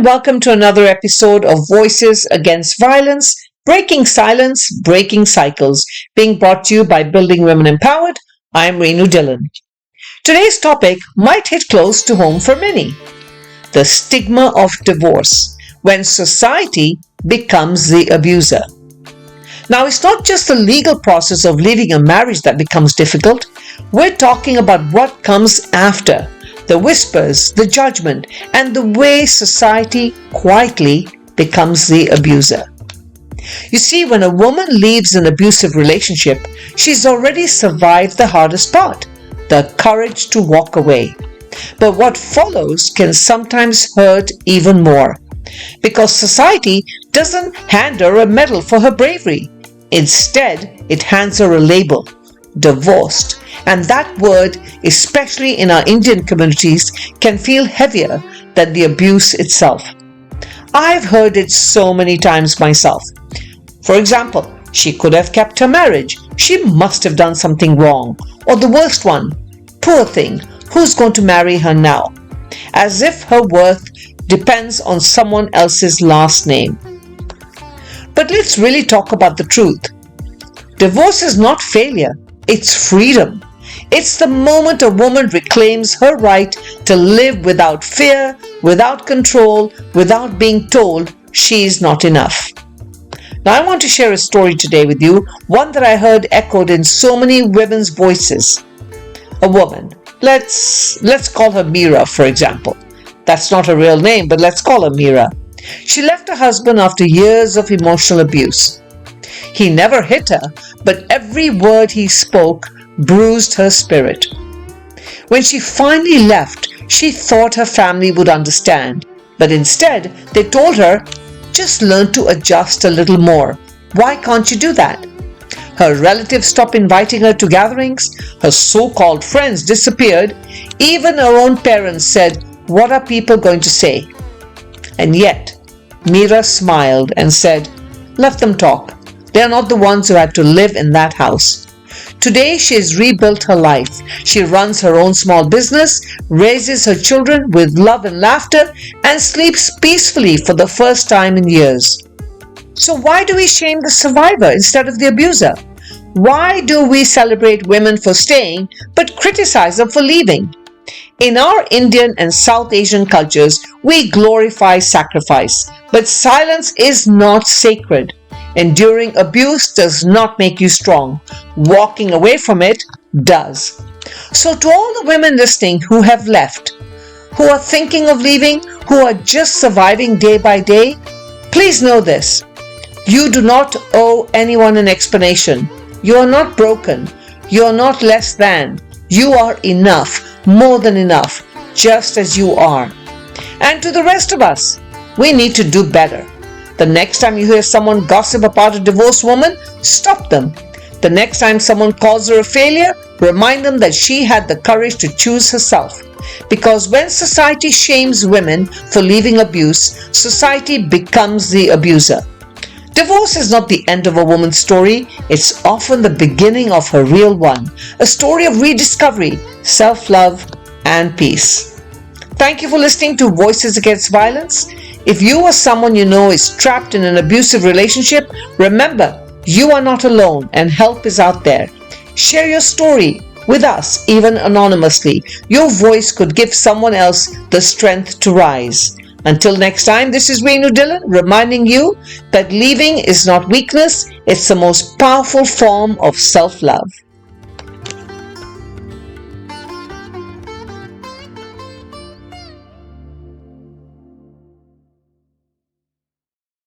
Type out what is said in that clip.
and welcome to another episode of Voices Against Violence, Breaking Silence, Breaking Cycles, being brought to you by Building Women Empowered. I'm Rennu Dhillon. Today's topic might hit close to home for many. The stigma of divorce, when society becomes the abuser. Now, it's not just the legal process of leaving a marriage that becomes difficult. We're talking about what comes after. The whispers, the judgment, and the way society quietly becomes the abuser. You see, when a woman leaves an abusive relationship, she's already survived the hardest part, the courage to walk away. But what follows can sometimes hurt even more, because society doesn't hand her a medal for her bravery. Instead, it hands her a label, divorced. And that word, especially in our Indian communities, can feel heavier than the abuse itself. I've heard it so many times myself. For example, she could have kept her marriage. She must have done something wrong. Or the worst one, poor thing, who's going to marry her now? As if her worth depends on someone else's last name. But let's really talk about the truth. Divorce is not failure, it's freedom. It's the moment a woman reclaims her right to live without fear, without control, without being told she is not enough. Now, I want to share a story today with you, one that I heard echoed in so many women's voices. A woman, let's call her Meera, for example. That's not her real name, but let's call her Meera. She left her husband after years of emotional abuse. He never hit her, but every word he spoke bruised her spirit. When she finally left, she thought her family would understand, but instead they told her, just learn to adjust a little more. Why can't you do that? Her relatives stopped inviting her to gatherings, her so-called friends disappeared, even her own parents said, what are people going to say? And yet, Meera smiled and said, let them talk. They are not the ones who had to live in that house. Today, she has rebuilt her life. She runs her own small business, raises her children with love and laughter, and sleeps peacefully for the first time in years. So why do we shame the survivor instead of the abuser? Why do we celebrate women for staying but criticize them for leaving? In our Indian and South Asian cultures, we glorify sacrifice, but silence is not sacred. Enduring abuse does not make you strong. Walking away from it does. So to all the women listening who have left, who are thinking of leaving, who are just surviving day by day, please know this. You do not owe anyone an explanation. You are not broken. You are not less than. You are enough, more than enough, just as you are. And to the rest of us, we need to do better. The next time you hear someone gossip about a divorced woman, stop them. The next time someone calls her a failure, remind them that she had the courage to choose herself. Because when society shames women for leaving abuse, society becomes the abuser. Divorce is not the end of a woman's story. It's often the beginning of her real one. A story of rediscovery, self-love, and peace. Thank you for listening to Voices Against Violence. If you or someone you know is trapped in an abusive relationship, remember, you are not alone and help is out there. Share your story with us, even anonymously. Your voice could give someone else the strength to rise. Until next time, this is Rennu Dhillon reminding you that leaving is not weakness, it's the most powerful form of self-love.